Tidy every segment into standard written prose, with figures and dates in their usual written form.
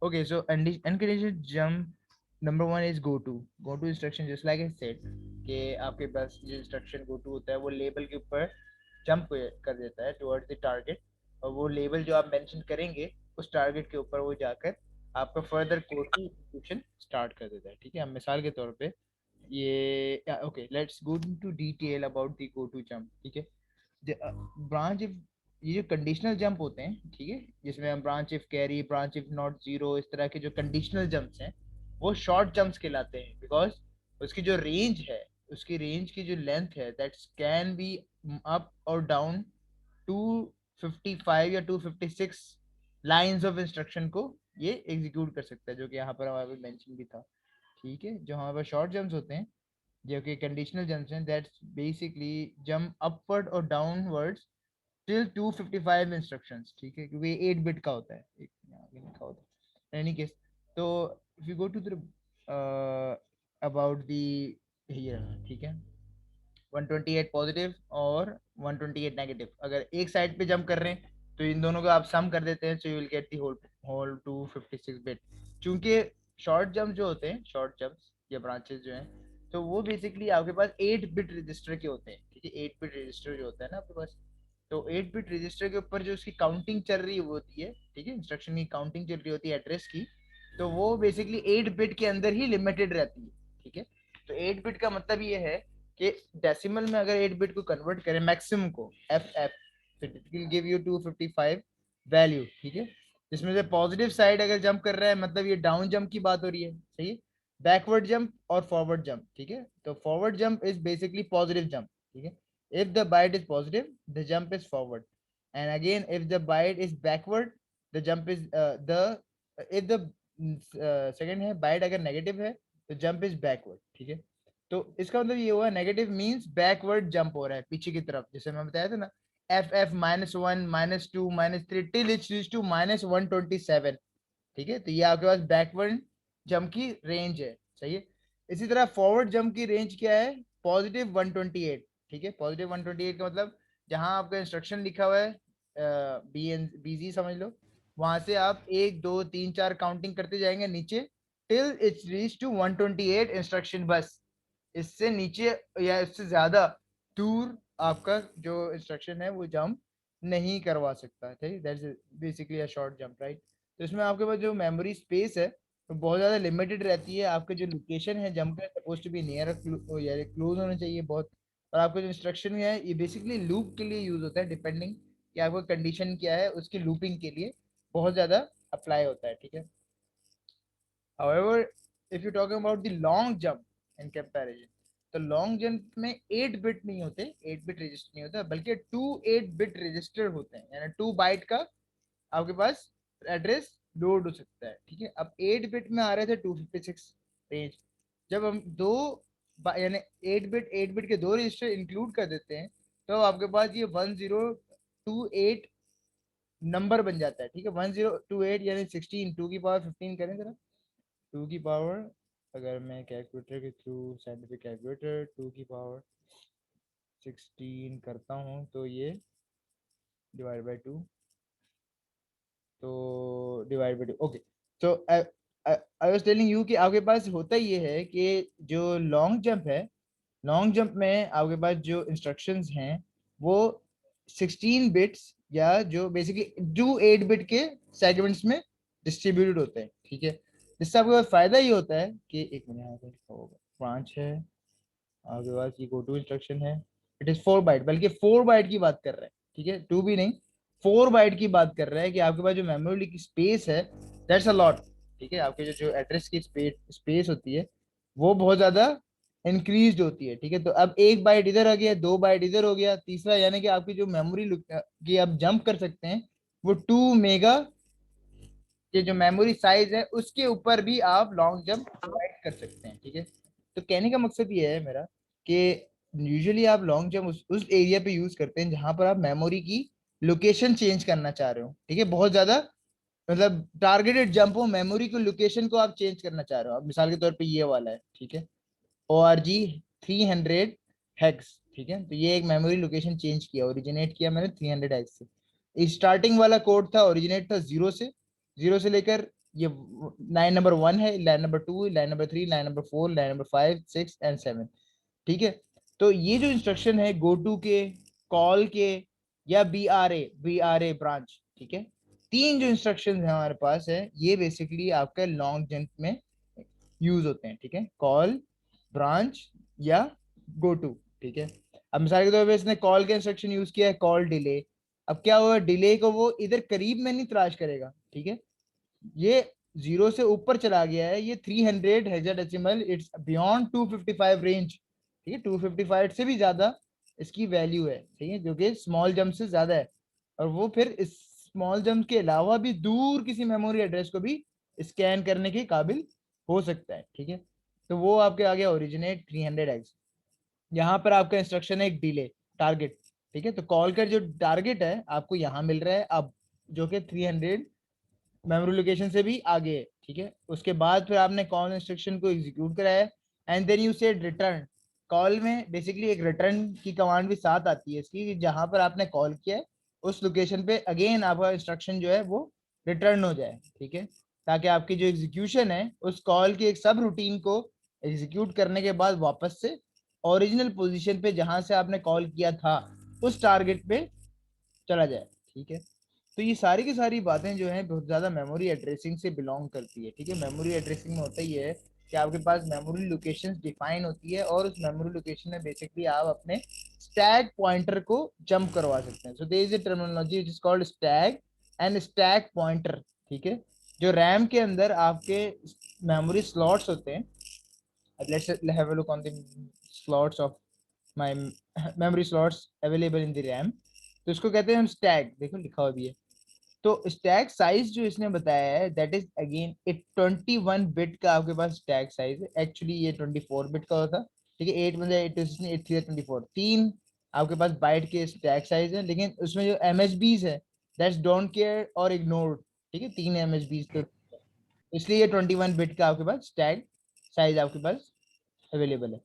Okay, so unconditional jump number one is go to. Go to instruction just like I said कि आपके पास जो instruction go to होता है वो label के ऊपर जंप कर देता है towards the target, और वो लेबल जो आप मेंशन करेंगे उस टारगेट के ऊपर वो जाकर आपका फर्दर कोड की एग्जीक्यूशन स्टार्ट कर देता है. ठीक है, हम मिसाल के तौर पे ये okay let's go to detail about the go to jump. ठीक है, ब्रांच इफ, ये जो कंडीशनल जंप होते हैं, ठीक है, जिसमें हम branch if carry, branch if not zero, इस तरह के जो कंडीशनल जंप्स हैं वो शॉर्ट जंप्स कहलाते हैं, बिकॉज उसकी जो रेंज है, उसकी रेंज की जो लेंथ है दैट कैन बी अप और डाउन 255 या 256 लाइंस ऑफ इंस्ट्रक्शन को ये एग्जीक्यूट कर सकता है, जो कि यहाँ पर हमारे मेंशन भी था. ठीक है, जो हमारे पास शॉर्ट जंप्स होते हैं जो कि कंडीशनल जंप्स हैं, दैट्स बेसिकली जंप अपवर्ड और डाउनवर्ड्स टिल 255 इंस्ट्रक्शंस. ठीक है, क्योंकि 8 बिट का होता है, एक यहाँ पे लिखा होता है एनी केस. तो if you go to the about the here, ठीक है, 128 पॉजिटिव और 128 नेगेटिव, अगर एक साइड पे जंप कर रहे हैं तो इन दोनों को आप सम कर देते हैं, so you will get the whole whole 256 bit. चूंकि शॉर्ट जंप जो होते हैं, शॉर्ट जंप्स या ब्रांचेस जो हैं, तो वो बेसिकली आपके पास 8 बिट रजिस्टर के होते हैं. ठीक है, 8 बिट रजिस्टर जो होता है ना आपके पास, तो 8 बिट रजिस्टर के ऊपर जो उसकी काउंटिंग चल रही होती है, ठीक है, इंस्ट्रक्शन की काउंटिंग चल रही होती है एड्रेस की, तो वो बेसिकली 8 बिट के अंदर ही लिमिटेड रहती है. ठीक है, तो 8 बिट का मतलब ये है कि डेसिमल में अगर 8 बिट को कन्वर्ट करें मैक्सिमम को एफ एफ, तो it will give you 255 value. ठीक है, जिसमें से पॉजिटिव साइड अगर जंप कर रहा है मतलब ये डाउन जंप की बात हो रही है. सही है, बैकवर्ड जंप और फॉरवर्ड जंप. ठीक है, तो forward jump is basically positive jump. ठीक है, if the byte is positive the jump is forward, and again if the byte is backward the jump is the if the second है byte अगर negative है तो jump is backward. ठीक है, तो इसका मतलब ये हुआ नेगेटिव मींस बैकवर्ड जंप हो रहा है पीछे की तरफ, जैसे मैं बताया था ना, F F -1 -2 -3 till it's reach to -127. ठीक है, तो ये आपके पास बैकवर्ड जंप की रेंज है. सही है, इसी तरह फॉरवर्ड जंप की रेंज क्या है, +128. ठीक है, +128 का मतलब जहां आपका इंस्ट्रक्शन लिखा हुआ है बी एन बीजी समझ लो, वहां से आप 1 2 3 4 काउंटिंग करते जाएंगे नीचे till it's reach to 128 instruction. बस इससे नीचे या इससे ज्यादा दूर आपका जो इंस्ट्रक्शन है वो जंप नहीं करवा सकता. ठीक है, that's basically a short jump, right. तो इसमें आपके पास जो मेमोरी स्पेस है तो बहुत ज़्यादा लिमिटेड रहती है. आपके जो लोकेशन है जंप का सपोज टू बी नियर या क्लोज होना चाहिए बहुत. और आपका जो इंस्ट्रक्शन है ये बेसिकली लूप के लिए यूज होता है, डिपेंडिंग कि आपका कंडीशन क्या है उसकी लूपिंग के लिए बहुत ज़्यादा अप्लाई होता है. ठीक है, however if you talking about the long jump in comparison, तो लॉन्ग जंप में 8 बिट नहीं होते, 8 बिट रजिस्टर नहीं होता, बल्कि 8 बिट रजिस्टर होते हैं, यानी 2 बाइट का आपके पास एड्रेस लोड हो सकता है. ठीक है, अब 8 बिट में आ रहे थे 256 रेंज, जब हम दो यानी 8 बिट के दो रजिस्टर इंक्लूड कर देते हैं तो आपके पास ये 1028 नंबर बन जाता है. ठीक है, 1028 यानी 16, 2 की पावर 15 करें जरा, 2 की पावर, अगर मैं कैलकुलेटर के थ्रू साइंटिफिक कैलकुलेटर 2 की पावर 16 करता हूँ तो ये डिवाइड बाई 2, तो डिवाइड बाई 2. ओके, तो आई वाज टेलिंग यू कि आपके पास होता ये है कि जो लॉन्ग जंप है, लॉन्ग जंप में आपके पास जो इंस्ट्रक्शंस हैं वो 16 बिट्स या जो बेसिकली 8 बिट के सेगमेंट्स में डिस्ट्रीब्यूटेड होते हैं. ठीक है, जिससे आपके पास फायदा ये होता है कि एक मिनट यहाँ पे लिखा होगा ब्रांच है, आपके पास ये गो टू इंस्ट्रक्शन है, इट इज 4 बाइट, बल्कि 4 बाइट की बात कर रहे हैं. ठीक है, 2 भी नहीं, 4 बाइट की बात कर रहे हैं कि आपके पास जो मेमोरी की स्पेस है दैट्स अ लॉट. ठीक है, आपके जो एड्रेस की स्पेस होती है वो बहुत ज्यादा इंक्रीज होती है. ठीक है, तो अब एक बाइट इधर आ गया, 2 बाइट इधर हो गया, तीसरा यानी कि आपकी जो मेमोरी की आप जंप कर सकते हैं वो 2 मेगा के जो मेमोरी साइज है उसके ऊपर भी आप लॉन्ग जंप प्रोवाइड कर सकते हैं. ठीक है, तो कहने का मकसद ये है मेरा कि यूजुअली आप लॉन्ग जंप उस एरिया पे यूज करते हैं जहां पर आप मेमोरी की लोकेशन चेंज करना चाह रहे हो. ठीक है, बहुत ज्यादा मतलब टारगेटेड जंप हो, मेमोरी की लोकेशन को आप चेंज करना चाह रहे हो. अब मिसाल के तौर पे ये वाला है, ठीक है, ORG 300 हेक्स. ठीक है, तो ये एक मेमोरी लोकेशन चेंज किया, ओरिजिनेट किया मैंने 300 हेक्स से. स्टार्टिंग वाला कोड था, ओरिजिनेट था 0 से, जीरो से लेकर ये लाइन नंबर 1 है, line number 2, line number 3, line number 4, line number 5, 6 and 7। ठीक है, तो ये जो इंस्ट्रक्शन है गो टू के, कॉल के, या बी आर ए ब्रांच, ठीक है, तीन जो इंस्ट्रक्शन है हमारे पास है, ये बेसिकली आपका लॉन्ग जंप में यूज होते हैं। ठीक है, कॉल, ब्रांच या गो टू। ठीक है, अब मिसाल के तौर पे इसने कॉल का इंस्ट्रक्शन यूज किया है, कॉल डिले। अब क्या हुआ, डिले को वो इधर करीब में नहीं तलाश करेगा। ठीक है, ये जीरो से ऊपर चला गया है, ये 300 हेक्साडेसिमल, इट्स बियॉन्ड 255 रेंज। ठीक है, 255 से भी ज्यादा इसकी वैल्यू है। ठीक है, जो कि स्मॉल जंप से ज्यादा है, और वो फिर इस स्मॉल जंप के अलावा भी दूर किसी मेमोरी एड्रेस को भी स्कैन करने के काबिल हो सकता है। ठीक है, तो वो आपके आ गया ओरिजिनेट 300x। यहाँ पर आपका इंस्ट्रक्शन है एक डिले टारगेट। ठीक है, तो कॉल कर जो टारगेट है आपको यहाँ मिल रहा है अब, जो कि 300 मेमोरी लोकेशन से भी आगे है। ठीक है, उसके बाद फिर आपने कॉल इंस्ट्रक्शन को एग्जीक्यूट कराया, and then you said return. Call में बेसिकली एक रिटर्न की कमांड भी साथ आती है इसकी, कि जहां पर आपने कॉल किया है उस लोकेशन पे अगेन आपका इंस्ट्रक्शन जो है वो रिटर्न हो जाए। ठीक है, ताकि आपकी जो एग्जीक्यूशन है उस कॉल की एक सब रूटीन को एग्जीक्यूट करने के बाद वापस से ओरिजिनल पोजीशन पे जहां से आपने कॉल किया था उस टारगेट पे चला जाए। ठीक है, तो ये सारी की सारी बातें जो हैं बहुत ज्यादा मेमोरी एड्रेसिंग से बिलोंग करती है। ठीक है, मेमोरी एड्रेसिंग में होता ही है कि आपके पास मेमोरी लोकेशंस डिफाइन होती है, और उस मेमोरी लोकेशन में बेसिकली आप अपने स्टैक पॉइंटर को जंप करवा सकते हैं। So there is a terminology which is called stack and stack pointer. ठीक है, जो रैम के अंदर आपके मेमोरी स्लॉट्स होते हैं, let's have a look on the slots of my memory slots available in the RAM. तो इसको कहते हैं हम स्टैक, देखो लिखा हुआ भी है। तो स्टैक साइज जो इसने बताया है दैट इज अगेन एक 21 बिट का आपके पास स्टैक साइज है। एक्चुअली ये 24 बिट का होता। ठीक है, 8 मतलब 8 3 24 तीन आपके पास बाइट के स्टैक साइज है, लेकिन उसमें जो एम एच बीज है दैट्स डोंट केयर और इग्नोर्ड। ठीक है, 3 MSBs तो इसलिए ये 21 बिट का आपके पास स्टैक साइज आपके पास अवेलेबल है।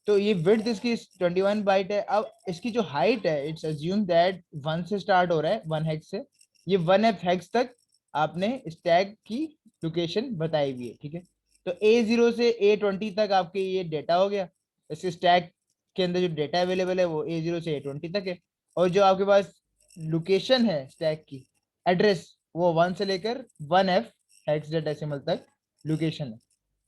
तो ये विड्थ इसकी 21 बाइट है। अब इसकी जो हाइट है इट्स अज्यूम दैट 1 से स्टार्ट हो रहा है, 1 हेक्स से। ये 1F हेक्स तक आपने स्टैक की लोकेशन बताई हुई है। ठीक है, तो A0 से A20 तक आपके ये डेटा हो गया। इसके स्टैक के अंदर जो डेटा अवेलेबल है वो A0 से A20 तक है, और जो आपके पास लोकेशन है स्टैक की एड्रेस, वो 1 से लेकर 1F हेक्साडेसिमल तक लोकेशन है।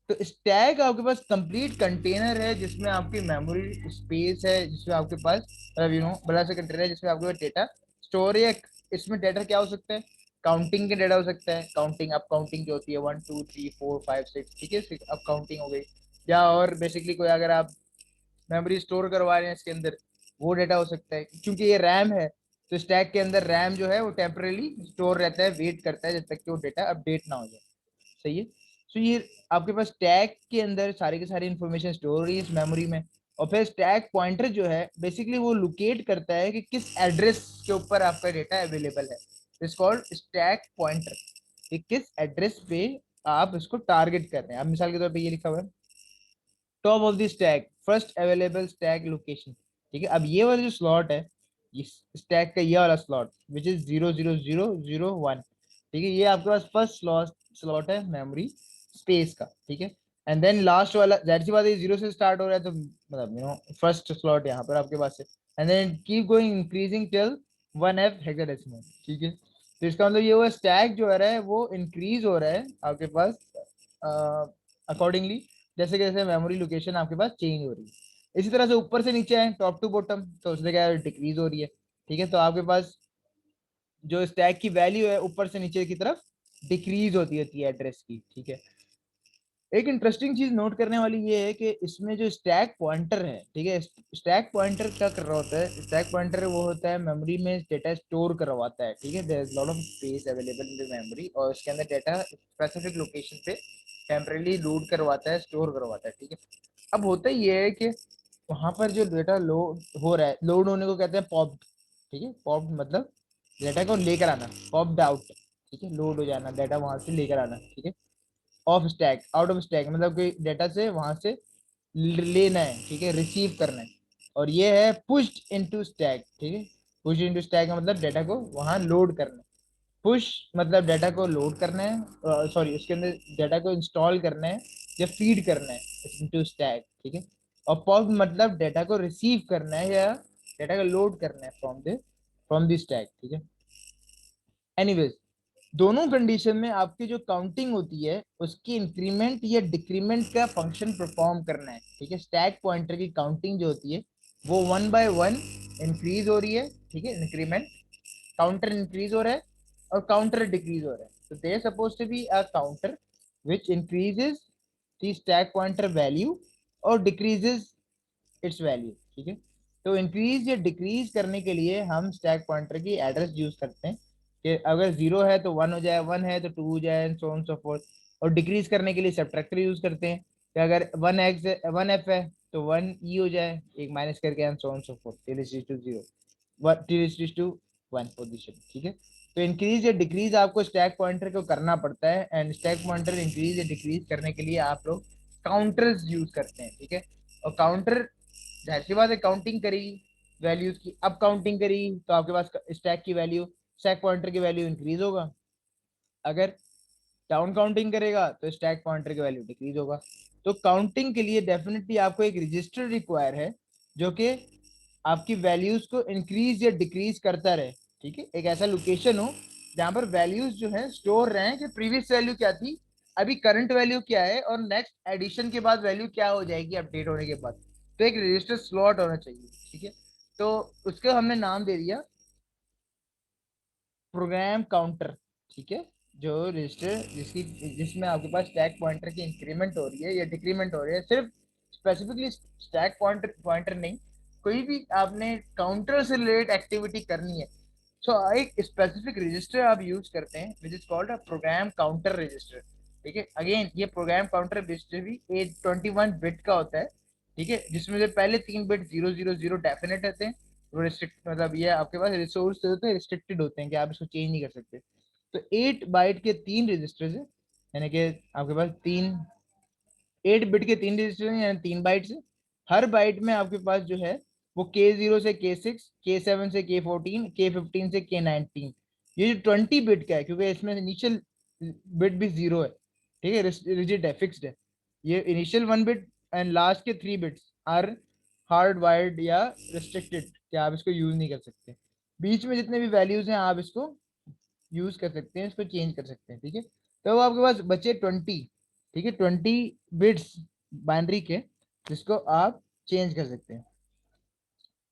तो स्टैक आपके पास कंप्लीट कंटेनर है जिसमें आपकी मेमोरी स्पेस है, जिसमें आपके पास बड़ा सा कंटेनर है जिसमें आपके पास डेटा स्टोर है। इसमें डेटा क्या हो सकता है, काउंटिंग के डेटा हो सकता है, काउंटिंग अप काउंटिंग जो होती है 1 2 3 4 5 6। ठीक है, अप काउंटिंग हो गई, या और बेसिकली कोई अगर आप मेमोरी स्टोर करवा रहे हैं इसके अंदर, वो डेटा हो सकता है। क्योंकि ये रैम है तो स्टैक के अंदर रैम जो है वो टेम्परेली स्टोर रहता है, वेट करता है जब तक कि वो डेटा अपडेट ना हो जाए। सही है, तो ये आपके पास स्टैक के अंदर सारी की सारी इंफॉर्मेशन स्टोर हो रही है इस मेमोरी में। और फिर स्टैक पॉइंटर जो है बेसिकली वो लोकेट करता है कि किस एड्रेस के ऊपर आपका डेटा अवेलेबल है। इट्स कॉल्ड स्टैक पॉइंटर, कि किस एड्रेस पे आप इसको टारगेट कर रहे हैं। अब मिसाल के तौर पे ये लिखा हुआ है top of the stack first available stack location. ठीक है, अब ये वाला जो स्लॉट है, ये स्टैक का ये वाला स्लॉट विच इज 0 0 0 0 1। ठीक है, ये आपके पास फर्स्ट स्लॉट है मेमोरी स्पेस का। ठीक है, एंड देन लास्ट वाला जाहिर सी बात है 0 से स्टार्ट हो रहा है, तो मतलब फर्स्ट स्लॉट यहाँ पर आपके पास है, and then keep going increasing till 1F hexadecimal. ठीक है, तो इसका मतलब ये हुआ स्टैक जो है वो इंक्रीज हो रहा है आपके पास अकॉर्डिंगली, जैसे जैसे मेमोरी लोकेशन आपके पास चेंज हो रही है। इसी तरह से ऊपर से नीचे है टॉप टू बॉटम, तो उससे क्या डिक्रीज हो रही है। ठीक है, तो आपके पास जो स्टैक की वैल्यू है ऊपर से नीचे की तरफ डिक्रीज होती है एड्रेस की। ठीक है, एक इंटरेस्टिंग चीज नोट करने वाली ये है कि इसमें जो स्टैक पॉइंटर है, ठीक है, स्टैक पॉइंटर क्या कर रहा होता है, स्टैक पॉइंटर वो होता है मेमोरी में डेटा स्टोर करवाता है। ठीक है, there is lot of space available in the memory, और उसके अंदर डेटा स्पेसिफिक लोकेशन पे टेम्परेली लोड करवाता है, स्टोर करवाता है। ठीक है, अब होता ये है कि वहां पर जो डेटा लोड हो रहा है, लोड होने को कहते हैं पॉप्ड। ठीक है, पॉप्ड मतलब डेटा को लेकर आना, पॉप्ड आउट। ठीक है, लोड हो जाना, डेटा वहां से लेकर आना। ठीक है, of stack, out of stack मतलब कि डेटा से वहां से लेना है। ठीक है, रिसीव करना है। और ये है पुश्ड इनटू स्टैक। ठीक है, पुश्ड इनटू स्टैक का मतलब डेटा को वहां लोड करना है। पुश मतलब डाटा को लोड करना है, सॉरी उसके अंदर डाटा को इंस्टॉल करना है या फीड करना है इनटू स्टैक, ठीक है। और पॉप मतलब डाटा को रिसीव करना है या डाटा को लोड करना है फ्रॉम द स्टैक, ठीक है। एनीवेज, दोनों कंडीशन में आपकी जो काउंटिंग होती है उसकी इंक्रीमेंट या डिक्रीमेंट का फंक्शन परफॉर्म करना है, ठीक है। स्टैक पॉइंटर की काउंटिंग जो होती है वो 1 by 1 इंक्रीज हो रही है, ठीक है, इंक्रीमेंट, काउंटर इंक्रीज हो रहा है और काउंटर डिक्रीज हो रहा है। तो there suppose to be a counter which increases the stack pointer value और decreases its value, ठीक है। तो इंक्रीज या डिक्रीज करने के लिए हम स्टैक पॉइंटर की एड्रेस यूज करते हैं कि अगर 0 है तो 1 हो जाए, 1 है तो 2 हो जाए, and so on so fourth. और डिक्रीज करने के लिए सब्ट्रैक्टर यूज करते हैं कि अगर 1 एफ है तो 1 ई हो जाए, एक माइनस करके, and so on so forth till it to 0, till it to 1 position, ठीक है। तो इंक्रीज या डिक्रीज आपको स्टैक पॉइंटर को करना पड़ता है, एंड स्टैक पॉइंटर इंक्रीज या डिक्रीज करने के लिए आप लोग काउंटर्स यूज करते हैं, ठीक है। और काउंटर, जाहिर सी बात है, काउंटिंग करी वैल्यूज की, अब काउंटिंग करी तो आपके पास स्टैक की वैल्यू, स्टैक पॉइंटर की वैल्यू इंक्रीज होगा। अगर डाउन काउंटिंग करेगा तो स्टैक पॉइंटर की वैल्यू डिक्रीज होगा। तो काउंटिंग के लिए डेफिनेटली आपको एक रजिस्टर रिक्वायर है जो कि आपकी वैल्यूज को इंक्रीज या डिक्रीज करता रहे, ठीक है। एक ऐसा लोकेशन हो जहां पर वैल्यूज जो है स्टोर रहे कि प्रीवियस वैल्यू क्या थी, अभी करंट वैल्यू क्या है, और नेक्स्ट एडिशन के बाद वैल्यू क्या हो जाएगी अपडेट होने के बाद। तो एक रजिस्टर स्लॉट होना चाहिए, ठीक है। तो उसको हमने नाम दे दिया प्रोग्राम काउंटर, ठीक है। जो रजिस्टर जिसमें आपके पास स्टैक पॉइंटर की इंक्रीमेंट हो रही है या डिक्रीमेंट हो रही है, सिर्फ स्पेसिफिकली स्टैक पॉइंटर पॉइंटर नहीं, कोई भी आपने काउंटर से रिलेटेड एक्टिविटी करनी है, सो एक स्पेसिफिक रजिस्टर आप यूज करते हैं which is called a program counter register, ठीक है। अगेन ये प्रोग्राम काउंटर रजिस्टर भी 21 बिट का होता है, ठीक है, जिसमें से पहले 3 बिट 000 डेफिनेट रहते हैं, वो रिस्ट्रिक्ट मतलब ये आपके पास रिसोर्स होते हैं, रिस्ट्रिक्टेड होते हैं कि आप इसको चेंज नहीं कर सकते। तो 8 बाइट के 3 रजिस्टर्स है, यानी कि आपके पास 8 बिट के 3 रजिस्टर हैं, यानी 3 बाइट्स है। हर बाइट में आपके पास जो है वो K0 से K6, K7 से K14, K15 से K19, ये जो 20 बिट का है, क्योंकि इसमें इनिशियल बिट भी 0 है, ठीक है, रिजिड है, फिक्स्ड है। ये इनिशियल 1 बिट एंड लास्ट के 3 बिट्स आर हार्ड वायर्ड या रिस्ट्रिक्टेड, कि आप इसको यूज नहीं कर सकते। बीच में जितने भी वैल्यूज हैं आप इसको यूज कर सकते हैं, इसको चेंज कर सकते हैं, ठीक है। तो आपके पास बचे 20, ठीक है, 20 बिट्स बाइनरी के, जिसको आप चेंज कर सकते हैं।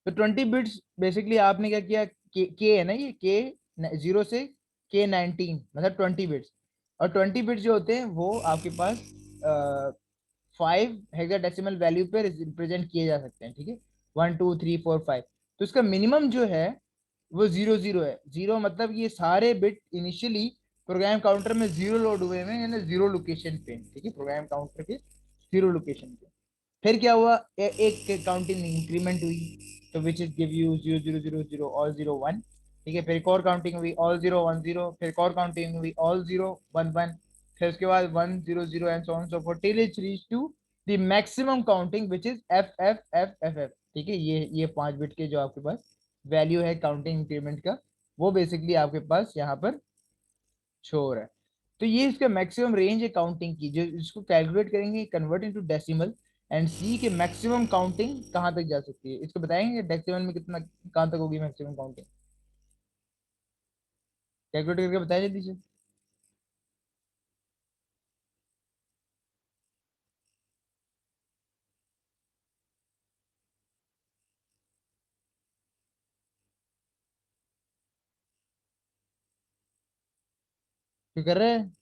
तो 20 बिट्स बेसिकली आपने क्या किया, के है ना, ये K0 से K19 मतलब 20 बिट्स। और 20 बिट्स जो होते हैं वो आपके पास 5 हेक्साडेसिमल वैल्यू पे रिप्रेजेंट किए जा सकते हैं, ठीक है, 1 2 3 4 5। तो इसका मिनिमम जो है वो 0 0 है। 0 मतलब ये सारे बिट इनिशियली प्रोग्राम काउंटर में 0 लोड हुए हैं, यानी 0 लोकेशन पे, ठीक है, प्रोग्राम काउंटर के 0 लोकेशन पे। फिर क्या हुआ, एक काउंटिंग इंक्रीमेंट हुई, तो which is give you 0 0 0 0 all 0 1, ठीक है। फिर एक और काउंटिंग हुई ऑल 0 1 0, फिर एक और काउंटिंग हुई ऑल 0 1 1, फिर उसके बाद 1 0 0 and so on so forth till it reach to the maximum counting which is F, ठीक है। ये 5 बिट के जो आपके पास वैल्यू है काउंटिंग इंक्रीमेंट का, वो बेसिकली आपके पास यहाँ पर शो हो रहा है। तो ये इसका मैक्सिमम रेंज है काउंटिंग की, जो इसको कैलकुलेट करेंगे कन्वर्ट इनटू डेसिमल, एंड सी के मैक्सिमम काउंटिंग कहाँ तक जा सकती है, इसको बताएंगे डेसिमल में कितना कहाँ तक होगी मैक्सिमम काउंटिंग, कैलकुलेट करके बताया जल्दी से। क्यों कर रहे हैं?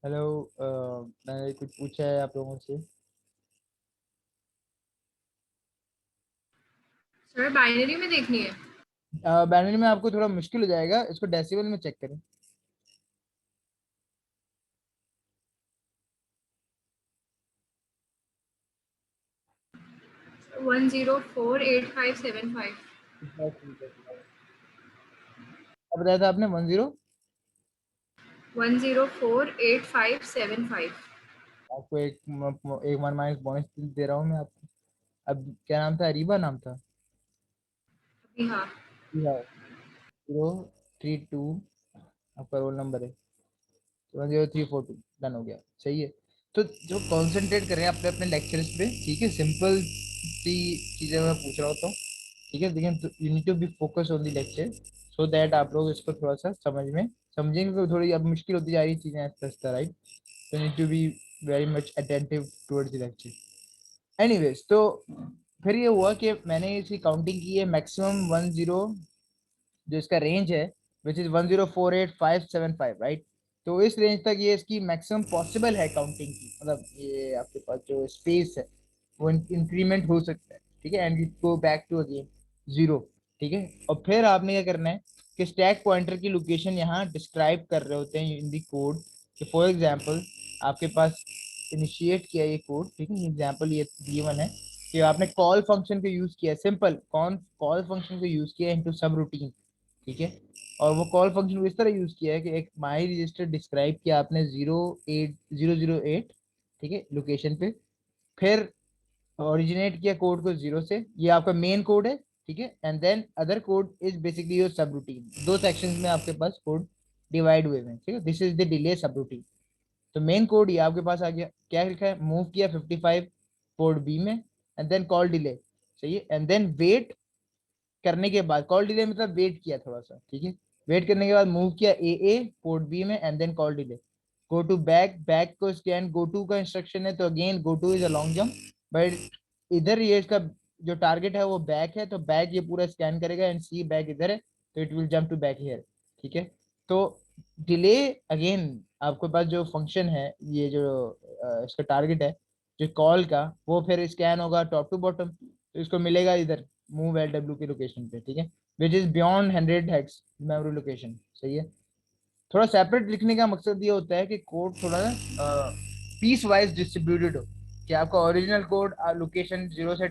हेलो, मैंने कुछ पूछा है आप लोगों से। सर बाइनरी में देखनी है। बाइनरी में आपको थोड़ा मुश्किल हो जाएगा, इसको डेसिमल में चेक करें। 1048575। अब बताया था आपने 10, 1048575। आपको एक 1 माइनस बोनस दे रहा हूँ मैं आपको। अब क्या नाम था, अरीबा नाम था। हाँ। हाँ, 032 आपका रोल नंबर है, 10342, डन हो गया, सही है। तो जो कॉन्सेंट्रेट करें अपने अपने लेक्चर्स पे, ठीक है, सिंपल सी चीजें मैं पूछ रहा होता हूँ, ठीक है, लेकिन you need to be focus on the lecture, so that आप लोग इसको थोड़ा सा समझेंगे, क्योंकि थोड़ी अब मुश्किल होती जा रही चीजें आहिस्ता आहिस्ता, राइट। तो need to be very much attentive towards the lecture. Anyways, तो फिर ये हुआ कि मैंने इसकी काउंटिंग की है, मैक्सिमम 10, जो इसका रेंज है, विच इज 1048575, राइट। तो इस रेंज तक ये इसकी मैक्सिमम पॉसिबल है काउंटिंग की, मतलब ये आपके पास जो स्पेस है वो इंक्रीमेंट हो सकता है, ठीक है, and go back to again zero, ठीक है। और फिर आपने क्या करना है कि स्टैक पॉइंटर की लोकेशन यहाँ डिस्क्राइब कर रहे होते हैं इन दी कोड, कि फॉर एग्जांपल आपके पास इनिशिएट किया ये कोड, ठीक है, एग्जांपल ये गिवन है कि आपने कॉल फंक्शन को यूज किया, सिंपल कॉल फंक्शन को यूज किया इनटू सब रूटीन, ठीक है। और वो कॉल फंक्शन को इस तरह यूज किया है कि एक माई रजिस्टर डिस्क्राइब किया आपने 08008, ठीक है, लोकेशन पे, फिर ओरिजिनेट किया कोड को जीरो से, ये आपका मेन कोड है, ठीक है, and then other code is basically your subroutine, दो सेक्शंस में आपके पास कोड डिवाइड हुए हैं, ठीक है, this is the delay subroutine. तो मेन कोड ये आपके पास आ गया, क्या लिखा है, मूव किया 55 पोर्ट बी में, एंड देन कॉल डिले, सही है, एंड देन वेट करने के बाद, कॉल डिले मतलब वेट किया थोड़ा सा, ठीक है, वेट करने के बाद मूव किया ए पोर्ट बी में, and then call delay, go to back, back को स्कैन, गो टू का इंस्ट्रक्शन है, तो again go to is a long jump, but इधर ये इसका जो टारगेट है वो बैक है, तो बैक ये पूरा स्कैन करेगा, एंड सी बैक इधर है, तो it will jump to back here, ठीक है। तो डिले, अगेन आपके पास जो फंक्शन है, ये जो इसका टारगेट है जो कॉल का, वो फिर स्कैन होगा टॉप टू बॉटम, तो इसको मिलेगा इधर मूव एल डब्ल्यू की लोकेशन पे, ठीक है, which is beyond 100 hex memory location, सही है। थोड़ा सेपरेट लिखने का मकसद ये होता है कि कोड थोड़ा ना पीस वाइज डिस्ट्रीब्यूटेड हो, कि आपका ओरिजिनल कोड लोकेशन 0 से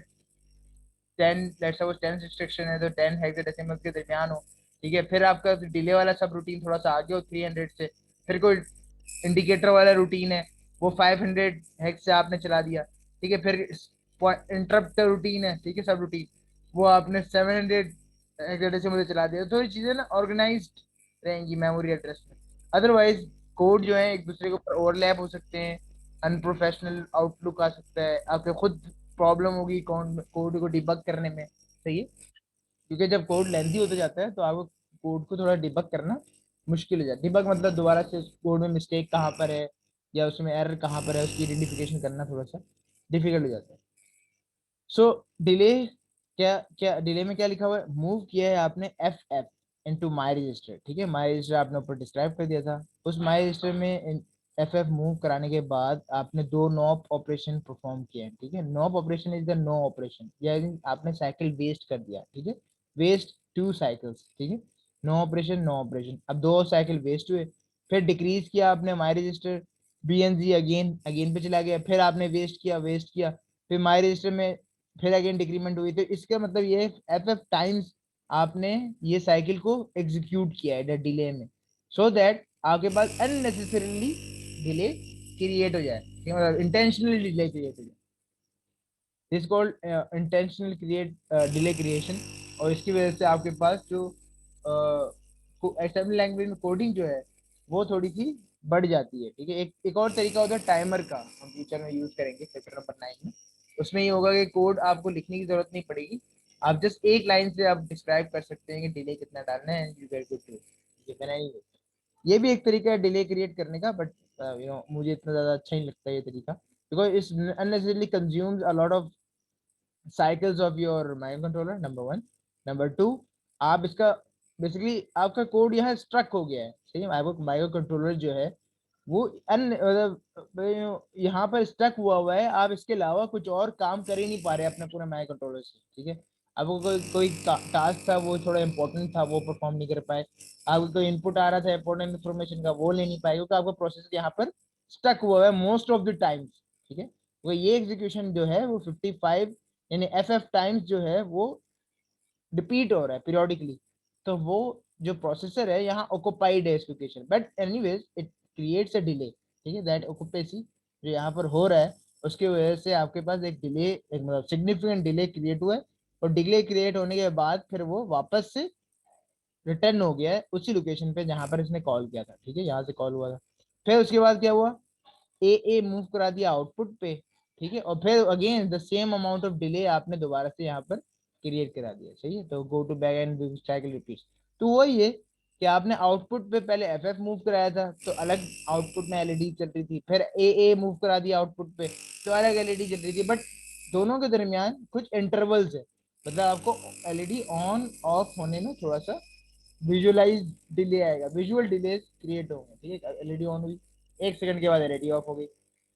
10, लेट्स सपोज 10 रिस्ट्रिक्शन है तो 10 हेक्साडेसिमल के दरमियान हो, ठीक है। फिर आपका डिले वाला सब रूटीन थोड़ा सा आगे हो 300 से, फिर कोई इंडिकेटर वाला रूटीन है वो 500 हेक्स से आपने चला दिया, ठीक है। फिर इंटरप्ट का रूटीन है, ठीक है, सब रूटीन, वो आपने 700 हेक्साडेसिमल से चला दिया, तो ये चीजें ना ऑर्गेनाइज्ड रहेंगी मेमोरी एड्रेस में। अदरवाइज कोड जो है एक दूसरे के ऊपर ओवरलैप हो सकते हैं, अनप्रोफेशनल आउटलुक आ सकता है, आपके खुद प्रॉब्लम होगी कोड को डिबग करने में, सही है, क्योंकि जब कोड लेंथी होता जाता है तो आपको कोड को थोड़ा डिबग करना मुश्किल हो जाता है, डिबग मतलब दोबारा से कोड में मिस्टेक कहाँ पर है या उसमें एरर कहाँ पर है उसकी आइडेंटिफिकेशन करना थोड़ा सा डिफिकल्ट हो जाता है। सो डिले, क्या क्या डिले में क्या लिखा हुआ है, मूव किया है आपने एफ एफ इनटू माई रजिस्टर, ठीक है, माई रजिस्टर आपने ऊपर डिस्क्राइब कर दिया था, उस माई रजिस्टर में एफ एफ मूव कराने के बाद आपने दो नॉप ऑपरेशन परफॉर्म किए हैं, ठीक है, NOP operation is the no operation, यानी आपने साइकिल वेस्ट कर दिया, ठीक है, वेस्ट 2 साइकिल्स, ठीक है, नो ऑपरेशन नो ऑपरेशन, अब 2 साइकिल वेस्ट हुए, फिर डिक्रीज किया आपने my register, B N G again again पे चला गया, फिर आपने वेस्ट किया, फिर माई रजिस्टर में फिर अगेन डिक्रीमेंट हुई, तो इसका मतलब ये एफ एफ टाइम्स आपने ये साइकिल को एग्जीक्यूट किया है डिले में, सो दैट आपके पास अननेसेसरीली डिले क्रिएट हो जाए, ठीक है? मतलब इंटेंशनली डिले क्रिएट हो जाए, this called intentional create delay creation. और इसकी वजह से आपके पास जो असेंबली लैंग्वेज में कोडिंग जो है वो थोड़ी सी बढ़ जाती है, ठीक है। एक और तरीका होता है टाइमर का, हम फ्यूचर में यूज करेंगे चैप्टर नंबर 9 में, उसमें ये होगा कि कोड आपको लिखने की जरूरत नहीं पड़ेगी, आप जस्ट एक लाइन से आप डिस्क्राइब कर सकते हैं कि डिले कितना डालना है, यू गेट गुड टू, ये मैंने ये भी एक तरीका है डिले क्रिएट करने का, बट मुझे इतना ज्यादा अच्छा नहीं लगता ये तरीका, because it's unnecessarily consumes a lot of cycles of your micro controller, number one. Number two, आप इसका बेसिकली आपका कोड यहाँ स्ट्रक हो गया है, सही है, माइक्रो कंट्रोलर जो है वो मतलब यहाँ पर स्टक हुआ है, आप इसके अलावा कुछ और काम कर ही नहीं पा रहे अपने पूरे माइक्रो कंट्रोलर से, ठीक है। आपको कोई टास्क था वो थोड़ा इंपॉर्टेंट था वो परफॉर्म नहीं कर पाए, आपको कोई इनपुट आ रहा था इंपॉर्टेंट इन्फॉर्मेशन का वो ले नहीं पाए, क्योंकि आपका प्रोसेसर यहाँ पर स्टक हुआ है मोस्ट ऑफ द टाइम्स, ठीक है। वो ये एग्जीक्यूशन जो है वो 55 यानी एफ एफ टाइम्स जो है वो रिपीट हो रहा है पीरियोडिकली, तो वो जो प्रोसेसर है यहाँ ऑक्युपाइड है इस location, but anyways it creates a delay, ठीक है, दैट ऑक्यूपेसी जो यहाँ पर हो रहा है उसकी वजह से आपके पास एक डिले, एक मतलब सिग्निफिकेंट डिले क्रिएट हुआ है, और डिले क्रिएट होने के बाद फिर वो वापस से रिटर्न हो गया है उसी लोकेशन पे जहां पर इसने कॉल किया था, ठीक है, यहाँ से कॉल हुआ था। फिर उसके बाद क्या हुआ, ए मूव करा दिया आउटपुट पे, ठीक है, और फिर again the same amount of delay आपने दोबारा से यहाँ पर क्रिएट करा दिया, सही है। तो go to back and cycle repeat. तो वही है कि आपने आउटपुट पे पहले एफ मूव कराया था तो अलग आउटपुट में एलईडी चल रही थी, फिर ए मूव करा दिया आउटपुट पे तो अलग एलईडी चल रही थी, बट दोनों के दरमियान कुछ इंटरवल्स है, मतलब आपको एलईडी ऑन ऑफ होने में थोड़ा सा विजुअलाइज डिले आएगा, विजुअल डिले क्रिएट होंगे, ठीक है। एलईडी ऑन हुई, 1 सेकंड के बाद एलईडी ऑफ हो गई,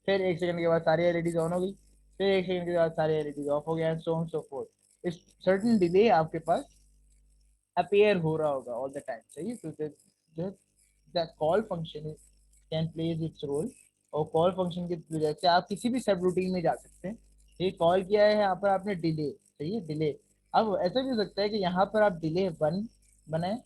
फिर 1 सेकंड के बाद सारी एलईडी ऑन हो गई, फिर 1 सेकंड के बाद सारी एलईडी ऑफ हो गया, and so on so fourth. इस सर्टेन डिले आपके पास अपीयर हो रहा होगा ऑल द टाइम, सही है। तो the call function can plays its role, और कॉल फंक्शन की वजह से आप किसी भी सब रूटीन में जा सकते हैं। ये कॉल किया है यहाँ पर आपने डिले, सही है, डिले। अब ऐसा भी हो सकता है कि यहाँ पर आप डिले 1 बनाए,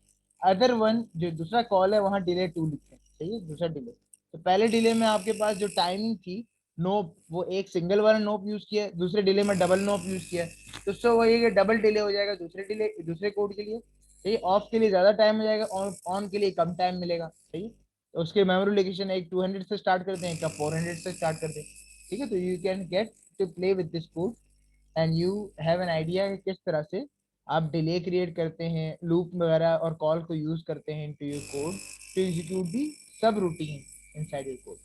अदर वन जो दूसरा कॉल है वहां डिले 2 लिखते हैं, सही है, दूसरा डिले। तो पहले डिले में आपके पास जो टाइमिंग थी नोप, वो एक सिंगल वाला नोप यूज किया, दूसरे डिले में डबल नोप यूज किया, तो उससे वही है कि डबल डिले हो जाएगा दूसरे डिले, दूसरे कोड के लिए, सही। ऑफ के लिए ज्यादा टाइम हो जाएगा, ऑन के लिए कम टाइम मिलेगा, सही। तो उसके मेमोरी लोकेशन एक 200 से स्टार्ट करते हैं, एक 400 से स्टार्ट करते हैं, ठीक है। तो you can get to play with this code and you have an idea कि किस तरह से आप डिले क्रिएट करते हैं, लूप वगैरह और कॉल को यूज करते हैं into your code to execute the subroutine inside your code.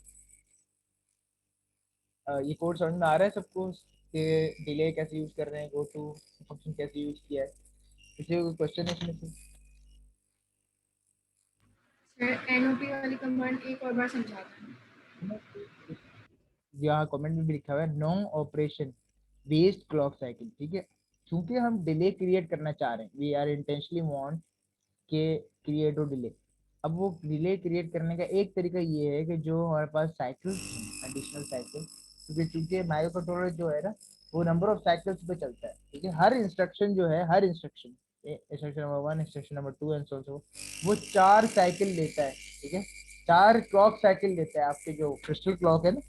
ये कोड समझ में आ रहा है सबको कि डिले कैसे यूज कर रहे हैं, गो टू फंक्शन कैसे यूज किया है? किसी को कोई क्वेश्चन है इसमें से? सर एनओपी वाली कमांड एक और बार समझा दें। यहाँ कमेंट में भी लिखा हुआ है no operation waste clock cycle, ठीक है। क्योंकि हम डिले क्रिएट करना चाह रहे हैं, वी आर इंटेंशनली वांट के क्रिएट और डिले। अब वो डिले क्रिएट करने का एक तरीका ये है कि जो हमारे पास साइकिल्स हैं, एडिशनल साइकिल, क्योंकि चूंकि माइक्रो कंट्रोलर जो है ना वो नंबर ऑफ साइकिल्स पे चलता है, ठीक है। हर इंस्ट्रक्शन जो है, हर instruction, instruction number 1, instruction number 2 and so वो 4 साइकिल लेता है, ठीक है। 4 क्लॉक साइकिल लेता है आपके जो क्रिस्टल क्लॉक है ना,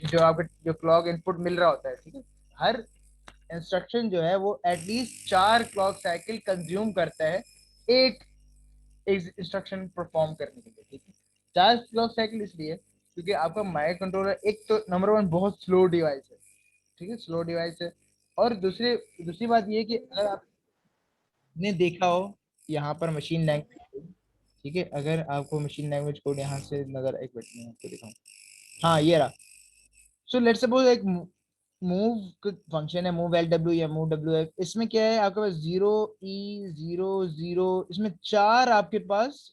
जो आपको जो क्लॉक इनपुट मिल रहा होता है, ठीक है। हर इंस्ट्रक्शन जो है वो एटलीस्ट 4 क्लॉक साइकिल कंज्यूम करता है एक इंस्ट्रक्शन परफॉर्म करने के लिए, ठीक है। 4 क्लॉक साइकिल इसलिए क्योंकि आपका माइक्रो कंट्रोलर एक तो नंबर 1 बहुत स्लो डिवाइस है, ठीक है, स्लो डिवाइस है। और दूसरी बात ये है कि अगर आपने देखा हो यहाँ पर मशीन लैंग्वेज, ठीक है, अगर आपको मशीन लैंग्वेज कोड यहाँ से नजर, एक मिनट में आपको दिखाऊं, हाँ ये रहा। सो लेट्स सपोज एक मूव फंक्शन है, मूव एल डब्ल्यू या मूव डब्ल्यू एफ, इसमें क्या है आपके पास 0 E 0 0, इसमें 4 आपके पास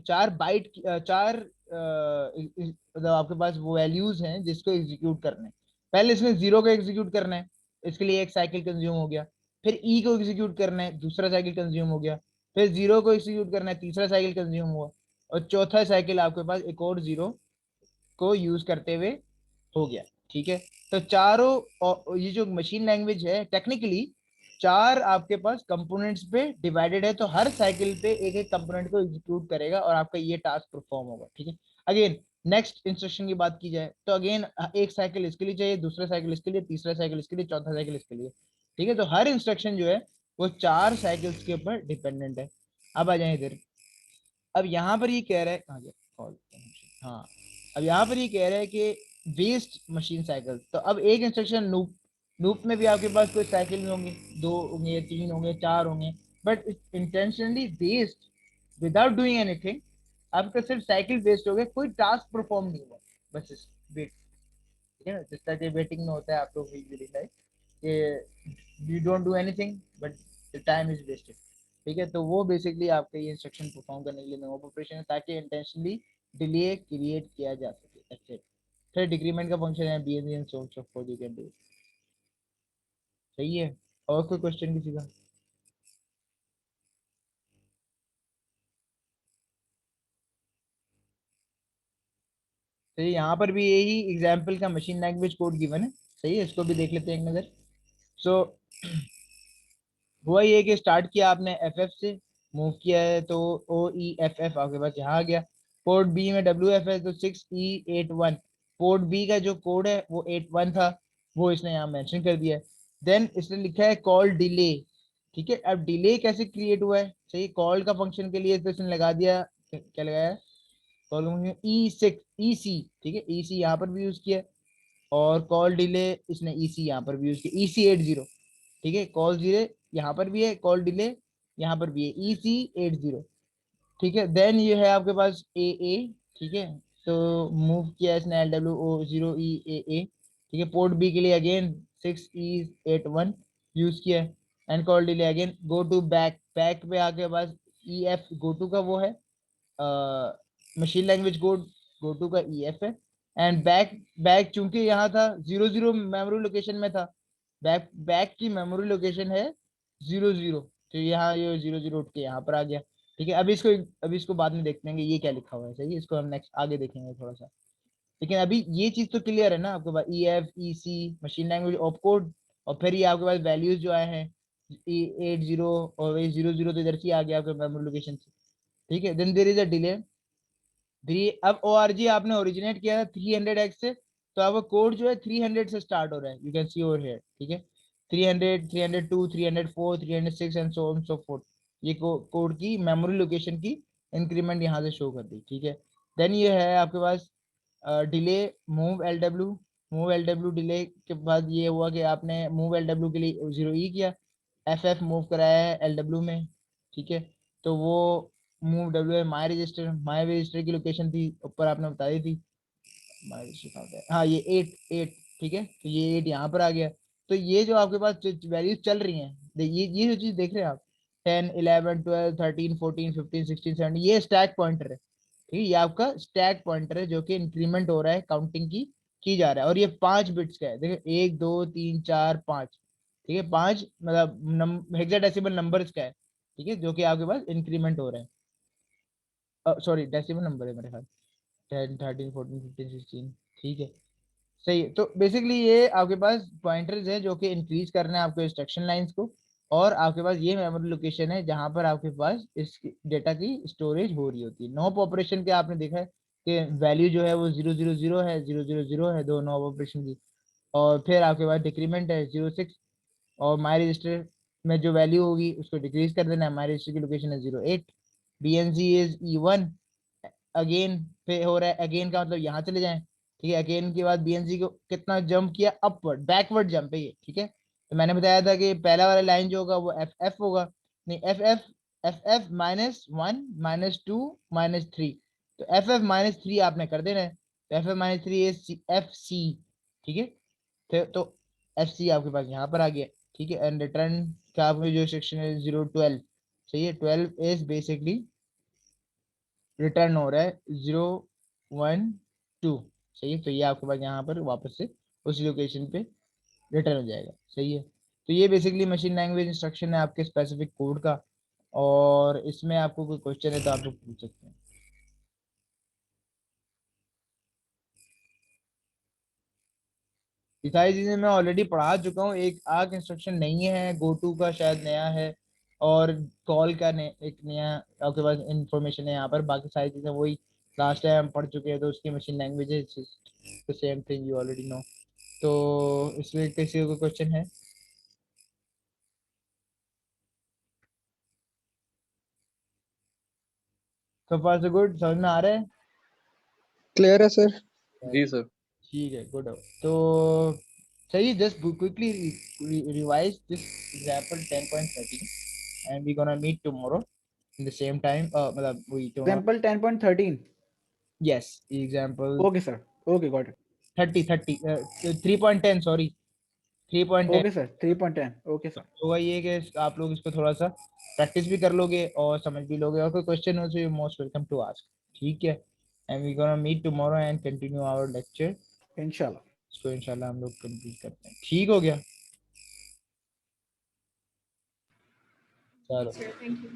4 बाइट, 4 मतलब आपके पास वो वैल्यूज हैं जिसको एग्जीक्यूट करना है। पहले इसमें 0 को एग्जीक्यूट करना है, इसके लिए एक साइकिल कंज्यूम हो गया, फिर ई को एग्जीक्यूट करना है, दूसरा साइकिल कंज्यूम हो गया, फिर 0 को एग्जीक्यूट करना है, तीसरा साइकिल कंज्यूम हुआ, और चौथा साइकिल आपके पास एक और 0 को यूज करते हुए हो गया, ठीक है। तो चारों, और ये जो मशीन लैंग्वेज है टेक्निकली 4 आपके पास कंपोनेंट्स पे डिवाइडेड है, तो हर साइकिल पे एक एक कंपोनेंट को एग्जीक्यूट करेगा और आपका ये टास्क परफॉर्म होगा, ठीक है। अगेन नेक्स्ट इंस्ट्रक्शन की बात की जाए तो अगेन एक साइकिल इसके लिए चाहिए, दूसरा साइकिल इसके लिए, तीसरा साइकिल इसके लिए, चौथा साइकिल इसके लिए, ठीक है। तो हर इंस्ट्रक्शन जो है वो 4 साइकिल्स के ऊपर डिपेंडेंट है। अब आ जाए इधर, अब यहाँ पर ये कह रहा है, कहाँ गया कॉल, हाँ, अब यहाँ पर ये कह रहा है कि वेस्ट मशीन साइकिल। तो अब एक इंस्ट्रक्शन लूप, लूप में भी आपके पास कोई साइकिल में होंगे, 2 होंगे, 3 होंगे, 4 होंगे, but intentionally waste without doing anything, आपका सिर्फ साइकिल वेस्ट हो गया, कोई टास्क परफॉर्म नहीं हुआ, बस वेट, ठीक है ना, जिस तरह के वेटिंग में होता है आप लोग usually like you don't do anything but the time is wasted, ठीक है। तो वो बेसिकली आपका ये इंस्ट्रक्शन परफॉर्म करने के लिए नो ऑपरेशन है, ताकि इंटेंशनली डिले क्रिएट किया जा सके, दैट्स इट। फिर डिक्रीमेंट का फंक्शन है B N so so for you can do, सही है। और कोई क्वेश्चन किसी का? तो यहाँ पर भी यही एग्जाम्पल का मशीन लैंग्वेज कोड गिवन है, सही है, इसको भी देख लेते हैं एक नजर। सो हुआ ये कि स्टार्ट किया आपने एफ एफ से, मूव किया है तो ओ ई एफ एफ आपके पास यहाँ आ गया, पोर्ट बी में डब्ल्यू एफ है तो 6E81, पोर्ट बी का जो कोड है वो 81 था, वो इसने यहाँ मेंशन कर दिया है। देन इसने लिखा है कॉल डिले, ठीक है। अब डिले कैसे क्रिएट हुआ है, सही, कॉल का फंक्शन के लिए तो इसने लगा दिया, क्या लगाया है, कॉल फंक्शन E6 EC, ठीक है, EC यहाँ पर भी यूज किया है। और कॉल डिले इसने EC यहाँ पर भी यूज किया, EC80, ठीक है। कॉल डिले यहाँ पर भी है, कॉल डिले यहाँ पर भी है, EC80, ठीक है। देन ये है आपके पास AA, ठीक है। तो मूव किया इसने LWO0EAA, ठीक है। पोर्ट बी के लिए अगेन 6E81 यूज किया है। And call delay again go to back, back पे आके पास EF गो टू का वो है machine language code, go to का EF है। एंड बैक, बैक चूंकि यहाँ था 00 मेमोरी लोकेशन में था, बैक बैक की मेमोरी लोकेशन है 00, तो यहाँ ये 00 उठ के यहाँ पर आ गया, ठीक है। अभी इसको बाद में देखते हैं कि ये क्या लिखा हुआ है, सही है, इसको हम नेक्स्ट आगे देखेंगे थोड़ा सा। लेकिन अभी ये चीज तो क्लियर है ना आपके पास, EF EC machine language op code, और फिर ये आपके पास वैल्यूज जो आए हैं 80 और 00 तो इधर से आ गया आपके मेमोरी लोकेशन से, ठीक है। Then there is a delay, अब ORG आपने ओरिजिनेट किया था 300x से, तो अब कोड जो है 300 से स्टार्ट हो रहा है, you can see over here, ठीक है। 300 302 304 306 and so on so fourth, ये कोड की मेमोरी लोकेशन की इंक्रीमेंट यहाँ से शो कर दी, ठीक है। देन ये है आपके पास delay move L W delay के बाद ये हुआ कि आपने मूव एल डब्ल्यू के लिए 0E किया, FF मूव कराया है LW में, ठीक है। तो वो मूव डब्ल्यू है माई रजिस्टर की लोकेशन थी ऊपर आपने बता दी थी, माई रजिस्टर कहाँ पे है? हाँ ये 8 ठीक है, तो ये 8 यहाँ पर आ गया। तो ये जो आपके पास वैल्यूज चल रही हैं, ये जो चीज देख रहे हैं आप, 10 11 12 13 14 15 16 17, ये स्टैक पॉइंटर है, ठीक है। ये आपका स्टैक पॉइंटर है जो कि इंक्रीमेंट हो रहा है, काउंटिंग की जा रहा है। और ये 5 बिट्स का है, देखिए 1 2 3 4 5, ठीक है, 5 मतलब हेक्साडेसिमल नंबर्स का है, ठीक है, जो कि आपके पास इंक्रीमेंट हो रहा है, सॉरी डेसिमल नंबर है मेरे ख्याल, 10 13 14 15 16, ठीक है, सही है। तो बेसिकली ये आपके पास पॉइंटर्स है जो कि इंक्रीज कर रहे हैं आपके इंस्ट्रक्शन लाइंस को, और आपके पास ये मेमोरी लोकेशन है जहां पर आपके पास इस डेटा की स्टोरेज हो रही होती है। नॉप ऑपरेशन के आपने देखा है कि वैल्यू जो है वो 000 है, 000 है, दो नॉप ऑपरेशन की। और फिर आपके पास डिक्रीमेंट है 06, और माई रजिस्टर में जो वैल्यू होगी उसको डिक्रीज कर देना है, माई रजिस्टर की लोकेशन है 08, BNC इज E1, अगेन पे हो रहा है, अगेन का मतलब यहाँ चले जाएं, ठीक है। अगेन के बाद BNC को कितना जंप किया, अपवर्ड बैकवर्ड जंप है ये, ठीक है। तो मैंने बताया था कि पहला वाला लाइन जो होगा वो FF होगा, नहीं FF -1 -2 -3, तो FF -3 आपने कर देना है, तो FF -3 इज FC, ठीक है। तो FC आपके पास यहाँ पर आ गया, ठीक है। एंड रिटर्न का आपके जो सेक्शन है 012, सही है, 12 इज बेसिकली रिटर्न हो रहा है 012, सही है। तो ये आपके पास यहाँ पर वापस से उस लोकेशन पे रिटर्न हो जाएगा, सही है। तो ये बेसिकली मशीन लैंग्वेज इंस्ट्रक्शन है आपके स्पेसिफिक कोड का, और इसमें आपको कोई क्वेश्चन है तो आप लोग पूछ सकते हैं। ये सारी चीजें मैं ऑलरेडी पढ़ा चुका हूँ, एक आर्क इंस्ट्रक्शन नहीं है, गो टू का शायद नया है, और कॉल का एक नया आपके पास इंफॉर्मेशन है यहाँ पर, बाकी सारी चीजें वही लास्ट टाइम हम पढ़ चुके हैं, तो उसकी machine language the same thing you already know. तो इसमें किसी को क्वेश्चन है? so far so good, समझ में आ रहा है? क्लियर है सर। जी सर। ठीक है, गुड। तो चलिए just quickly revise this example 10.13 and we gonna meet tomorrow in the same time, मतलब वही tomorrow, Example 10.13. Yes example Okay, sir. Okay, got it. 30 3.10, sorry 3.10। Okay, sir. 3.10. Okay, sir. होगा ये कि आप लोग इसको थोड़ा सा प्रैक्टिस भी कर लोगे और समझ भी लोगे, और कोई क्वेश्चन हो तो you most welcome to ask, ठीक है। And we gonna meet tomorrow and continue our lecture, Inshallah. इसको इंशाल्लाह हम लोग कंप्लीट करते हैं, ठीक हो गया, चलो। Sir, thank you.